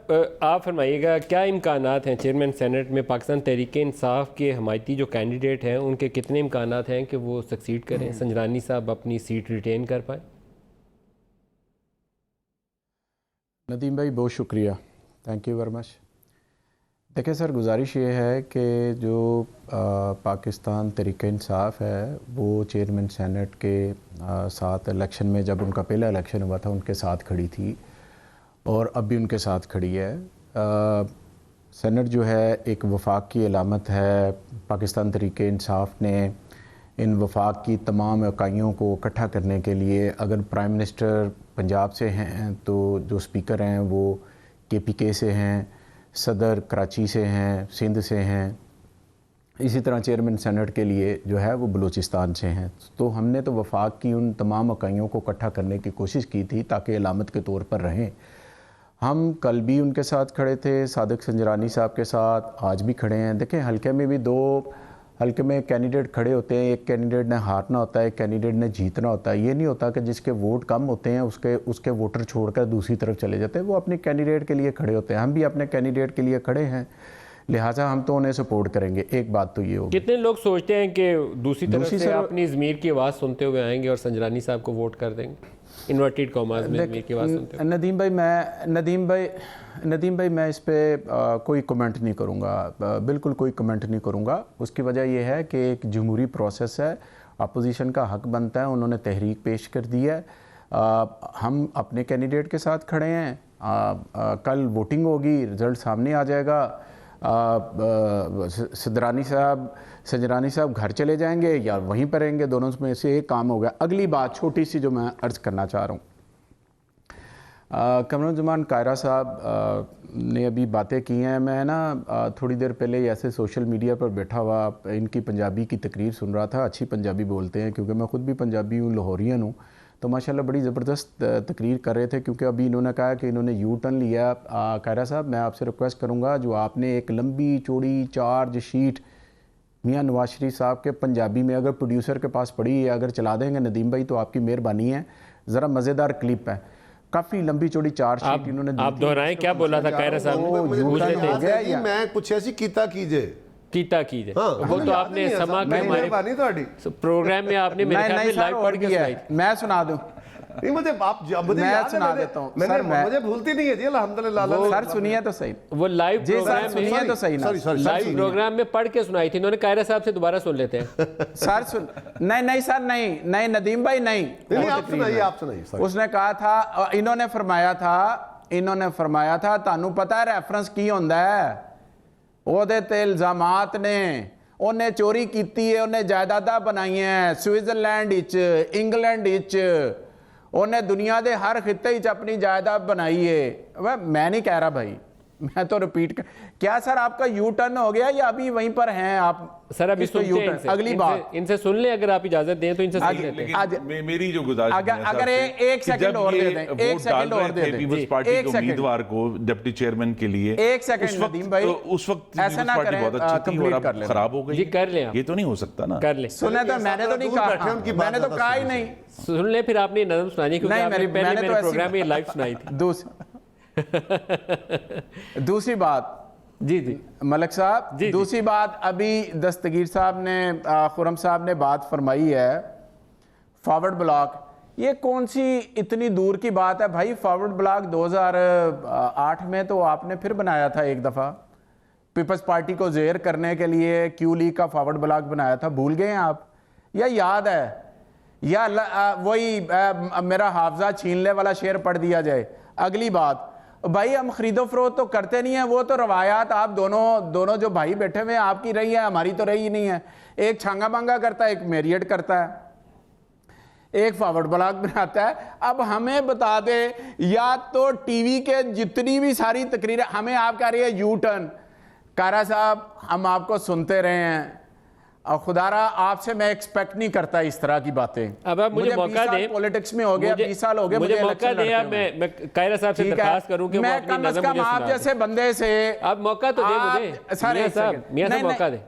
आप फरमाइएगा, क्या इम्कानात हैं चेयरमैन सेनेट में पाकिस्तान तहरीक इंसाफ के हमायती जो कैंडिडेट हैं उनके कितने इम्कानात हैं कि वो सक्सीड करें, संजरानी साहब अपनी सीट रिटेन कर पाए? नदीम भाई बहुत शुक्रिया, थैंक यू वेरी मच। देखिए सर, गुजारिश ये है कि जो पाकिस्तान तहरीक इंसाफ है वो चेयरमैन सेनेट के साथ इलेक्शन में, जब उनका पहला इलेक्शन हुआ था उनके साथ खड़ी थी और अब भी उनके साथ खड़ी है। सेनेट जो है एक वफाक की अलामत है। पाकिस्तान तहरीक इंसाफ ने इन वफाक की तमाम इकाइयों को इकट्ठा करने के लिए, अगर प्राइम मिनिस्टर पंजाब से हैं तो जो स्पीकर हैं वो KPK से हैं, सदर कराची से हैं, सिंध से हैं, इसी तरह चेयरमैन सेनेट के लिए जो है वो बलूचिस्तान से हैं। तो हमने तो वफाक की उन तमाम इकाइयों को इकट्ठा करने की कोशिश की थी ताकि अलामत के तौर पर रहें। हम कल भी उनके साथ खड़े थे, सादिक संजरानी साहब के साथ, आज भी खड़े हैं। देखें, हल्के में भी दो हल्के में कैंडिडेट खड़े होते हैं, एक कैंडिडेट ने हारना होता है, एक कैंडिडेट ने जीतना होता है। ये नहीं होता कि जिसके वोट कम होते हैं उसके वोटर छोड़कर दूसरी तरफ चले जाते हैं। वो अपने कैंडिडेट के लिए खड़े होते हैं, हम भी अपने कैंडिडेट के लिए खड़े हैं, लिहाजा हम तो उन्हें सपोर्ट करेंगे। एक बात तो ये होगी। कितने लोग सोचते हैं कि दूसरी तरफ से अपनी ज़मीर की आवाज़ सुनते हुए आएंगे और संजरानी साहब को वोट कर देंगे, इन्वर्टेड कॉमास में ज़मीर की आवाज़ सुनते हुए? नदीम भाई मैं इस पर कोई कमेंट नहीं करूँगा, बिल्कुल कोई कमेंट नहीं करूँगा। उसकी वजह यह है कि एक जमहूरी प्रोसेस है, अपोजिशन का हक बनता है, उन्होंने तहरीक पेश कर दी है। हम अपने कैंडिडेट के साथ खड़े हैं। कल वोटिंग होगी, रिज़ल्ट सामने आ जाएगा। संजरानी साहब घर चले जाएंगे या वहीं पर रहेंगे, दोनों में से एक काम हो गया। अगली बात छोटी सी जो मैं अर्ज़ करना चाह रहा हूँ, कमरुज़्ज़मान कायरा साहब ने अभी बातें की हैं। मैं ना थोड़ी देर पहले ऐसे सोशल मीडिया पर बैठा हुआ इनकी पंजाबी की तकरीर सुन रहा था। अच्छी पंजाबी बोलते हैं, क्योंकि मैं ख़ुद भी पंजाबी हूँ, लाहौरियन हूँ, तो माशाल्लाह बड़ी ज़बरदस्त तकरीर कर रहे थे। क्योंकि अभी इन्होंने कहा कि इन्होंने यू टर्न लिया। कायरा साहब, मैं आपसे रिक्वेस्ट करूँगा, जो आपने एक लंबी चौड़ी चार्ज शीट मियाँ नवाज शरीफ साहब के पंजाबी में अगर प्रोड्यूसर के पास पड़ी है, अगर चला देंगे नदीम भाई तो आपकी मेहरबानी है। ज़रा मज़ेदार क्लिप है, काफ़ी लंबी चौड़ी चार्ज शीट इन्होंने। आप दोहराएं, क्या बोला था कायरा साहब? मैं कुछ ऐसी कीता कीजिए वो तो आपने समा के हमारे प्रोग्राम में आपने मेरे ख्याल में लाइव पढ़ के सुनाई थी। मैं सुना दूं? नहीं, मुझे मैं सुना देता हूँ। मुझे भूलती नहीं है जी, अल्हम्दुलिल्लाह। सर सुनिए तो सही, वो लाइव प्रोग्राम सुनिए तो सही ना, लाइव प्रोग्राम में पढ़ के सुनाई थी इन्होंने। कायरा साहब से दोबारा सुन लेते हैं। सर सुन, नहीं सर, नहीं नदीम भाई, नहीं आप सुनाइए। उसने कहा था, इन्होंने फरमाया था तानू पता है रेफरेंस की होंदा है? ਉਹਦੇ ਤੇ ਇਲਜ਼ਾਮਾਤ ਨੇ ਉਹਨੇ ਚੋਰੀ ਕੀਤੀ ਹੈ, ਉਹਨੇ ਜਾਇਦਾਦਾਂ ਬਣਾਈਆਂ स्विट्जरलैंड ਵਿੱਚ, इंग्लैंड ਵਿੱਚ, ਉਹਨੇ दुनिया के हर खिते ਵਿੱਚ अपनी जायदाद बनाई है। मैं नहीं कह रहा भाई, मैं तो रिपीट कर, क्या सर आपका यू टर्न हो गया या अभी वहीं पर हैं आप? सर अभी सुनते हैं इनसे, अगली बात इनसे सुन ले, अगर आप इजाजत दें तो इनसे सुन लेते हैं। मेरी जो गुजारिश है, अगर एक सेकंड और दे दें, एक सेकंड और दे दें, पीपल्स पार्टी के उम्मीदवार को डिप्टी चेयरमैन के लिए, एक सेकंड नदीम भाई, उस वक्त ऐसा ना करें, बहुत अच्छी थी और अब खराब हो गई जी। कर ले, ये तो नहीं हो सकता ना। कर ले। सुने तो मैंने तो नहीं कहा, मैंने तो कहा ही नहीं। सुन ले, फिर आपने नज़म सुनानी, क्योंकि आपने पहले मेरे प्रोग्राम में लाइव सुनाई थी। दूसरी बात जी मलक साहब, दूसरी बात, अभी दस्तगीर साहब ने, खुरम साहब ने बात फरमाई है फॉरवर्ड ब्लॉक। ये कौन सी इतनी दूर की बात है भाई? फॉरवर्ड ब्लॉक 2008 में तो आपने फिर बनाया था एक दफ़ा, पीपल्स पार्टी को ज़ेर करने के लिए क्यू लीग का फॉरवर्ड ब्लॉक बनाया था, भूल गए हैं आप या याद है? या वही मेरा हाफजा छीनने वाला शेर पढ़ दिया जाए। अगली बात भाई, हम खरीदो फरोख्त तो करते नहीं है, वो तो रवायात आप दोनों जो भाई बैठे हुए हैं आपकी रही है, हमारी तो रही नहीं है। एक छांगा मांगा करता है, एक मेरियट करता है, एक फॉरवर्ड ब्लॉक बनाता है। अब हमें बता दे, या तो टीवी के जितनी भी सारी तकरीरें हमें आप कह रही है यू टर्न। कारा साहब, हम आपको सुनते रहे हैं और खुदारा आपसे मैं एक्सपेक्ट नहीं करता इस तरह की बातें। अब आप मुझे मौका दें, पॉलिटिक्स में हो गया 20 साल हो गए, मुझे मौका दें। मैं कायरा साहब से दरखास्त करूं कि मैं कम से कम आप जैसे बंदे से आप मौका तो दें मुझे। मियां साहब मौका दें।